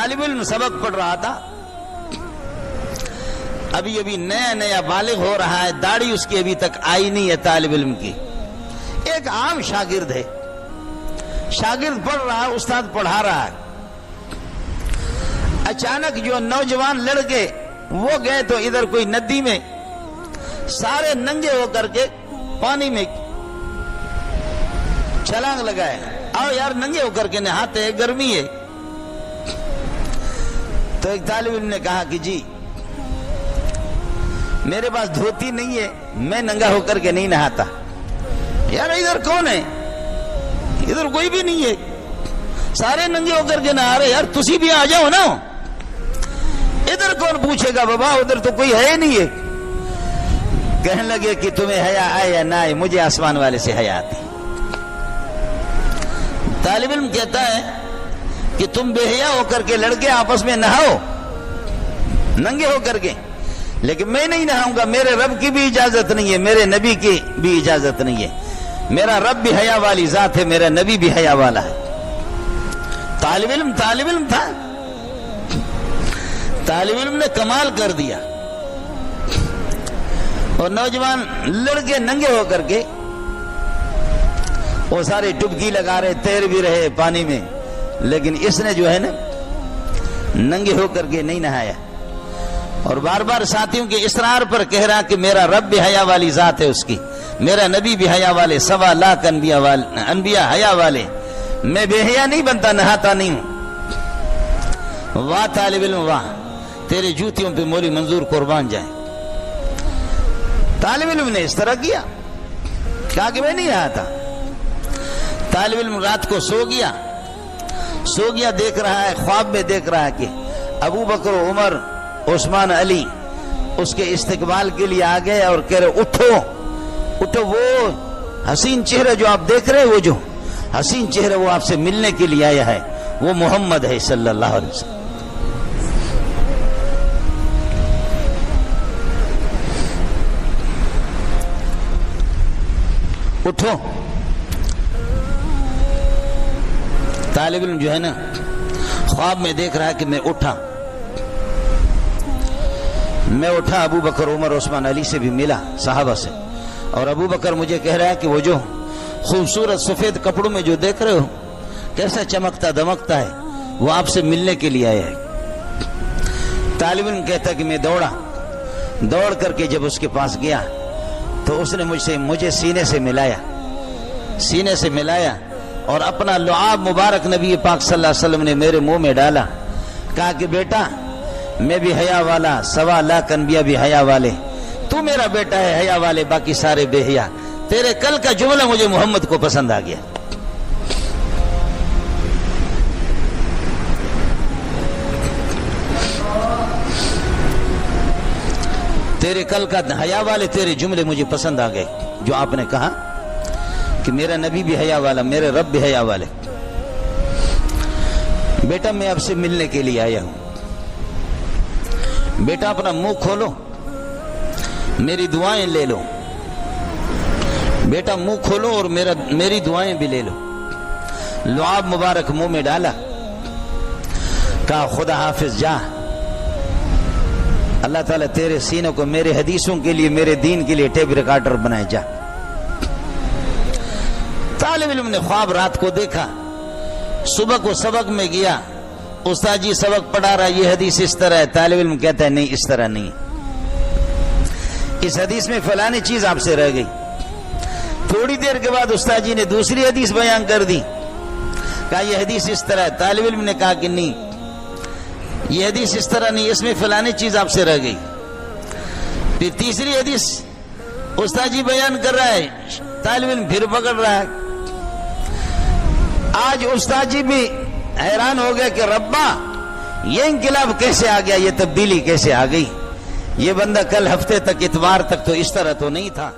طالب علم سبق پڑھ رہا تھا، ابھی ابھی نیا نیا بالغ ہو رہا ہے، داڑھی اس کی ابھی تک آئی نہیں ہے طالب علم کی. ایک عام شاگرد ہے، شاگرد پڑھ رہا ہے، استاد پڑھا رہا ہے. اچانک جو نوجوان لڑکے وہ گئے تو ادھر کوئی ندی میں سارے ننگے ہو کر کے پانی میں چھلانگ لگائے. آؤ یار ننگے ہو کر کے نہاتے ہیں، گرمی ہے. تو ایک طالب علم نے کہا کہ جی میرے پاس دھوتی نہیں ہے، میں ننگا ہو کر کے نہیں نہاتا. یار ادھر کون ہے؟ ادھر کوئی بھی نہیں ہے، سارے ننگے ہو کر کے نہا رہے. یار تسی بھی آ جاؤ نا، ادھر کون پوچھے گا بابا، ادھر تو کوئی ہے نہیں ہے. کہنے لگے کہ تمہیں حیا آئے یا نہ آئے، مجھے آسمان والے سے حیا آتی. طالب علم کہتا ہے کہ تم بے حیا ہو کر کے لڑکے آپس میں نہاؤ ننگے ہو کر کے، لیکن میں نہیں نہاؤں گا. میرے رب کی بھی اجازت نہیں ہے، میرے نبی کی بھی اجازت نہیں ہے. میرا رب بھی حیا والی ذات ہے، میرا نبی بھی حیا والا ہے. طالب علم تھا، طالب علم نے کمال کر دیا. اور نوجوان لڑکے ننگے ہو کر کے وہ سارے ڈبکی لگا رہے، تیر بھی رہے پانی میں، لیکن اس نے جو ہے نا ننگے ہو کر کے نہیں نہایا. اور بار بار ساتھیوں کے اصرار پر کہہ رہا کہ میرا رب بھی حیا والی ذات ہے اس کی، میرا نبی بھی حیا والے، 1.25 لاکھ انبیاء حیا والے، میں بے حیا نہیں بنتا، نہاتا نہیں ہوں. واہ طالب علم واہ، تیرے جوتیوں پہ مولی منظور قربان جائیں. طالب علم نے اس طرح کیا، کہا کہ میں نہیں نہاتا. طالب علم رات کو سو گیا، دیکھ رہا ہے، خواب میں دیکھ رہا ہے کہ ابو بکر، عمر، عثمان، علی اس کے استقبال کے لیے آ گئے اور کہہ رہے اٹھو. وہ حسین چہرہ جو آپ دیکھ رہے، وہ جو حسین چہرہ وہ آپ سے ملنے کے لیے آیا ہے، وہ محمد ہے صلی اللہ علیہ وسلم. اٹھو. طالب علم جو ہے نا خواب میں دیکھ رہا ہے کہ میں اٹھا، ابو بکر، عمر، عثمان، علی سے بھی ملا، صحابہ سے. اور ابو بکر مجھے کہہ رہا ہے کہ وہ جو خوبصورت سفید کپڑوں میں جو دیکھ رہے ہو کیسا چمکتا دمکتا ہے، وہ آپ سے ملنے کے لیے آیا ہے. طالب علم کہتا کہ میں دوڑ کر کے جب اس کے پاس گیا تو اس نے مجھے سینے سے ملایا اور اپنا لعاب مبارک نبی پاک صلی اللہ علیہ وسلم نے میرے منہ میں ڈالا. کہا کہ بیٹا میں بھی حیا والا، 1.25 لاکھ انبیاء بھی حیا والے، تو میرا بیٹا ہے حیا والے، باقی سارے بے حیا. تیرے کل کا جملہ مجھے محمد کو پسند آ گیا. تیرے کل کا حیا والے تیرے جملے مجھے پسند آ گئے، جو آپ نے کہا کہ میرا نبی بھی حیا والا، میرے رب بھی حیا والے. بیٹا میں آپ سے ملنے کے لیے آیا ہوں. بیٹا اپنا منہ کھولو، میری دعائیں لے لو. بیٹا منہ کھولو اور میری دعائیں بھی لے لو. لعاب مبارک منہ میں ڈالا. کہا خدا حافظ، جا، اللہ تعالیٰ تیرے سینوں کو میرے حدیثوں کے لیے، میرے دین کے لیے ٹیپ ریکارڈر بنائے، جا. طالب علم نے خواب رات کو دیکھا، صبح کو سبق میں گیا، استاد جی سبق پڑھا رہا، یہ حدیث اس طرح ہے. طالب علم کہتا ہے نہیں، اس طرح نہیں، اس حدیث میں فلانی چیز آپ سے رہ گئی. تھوڑی دیر کے بعد استاد جی نے دوسری حدیث بیان کر دی، کہا یہ حدیث اس طرح ہے. طالب علم نے کہا کہ نہیں، یہ حدیث اس طرح نہیں، اس میں فلانی چیز آپ سے رہ گئی. پھر تیسری حدیث استاد جی بیان کر رہا ہے، طالب علم پھر پکڑ رہا ہے. آج استاد جی بھی حیران ہو گیا کہ ربا یہ انقلاب کیسے آ گیا، یہ تبدیلی کیسے آ گئی، یہ بندہ کل ہفتے تک، اتوار تک تو اس طرح تو نہیں تھا.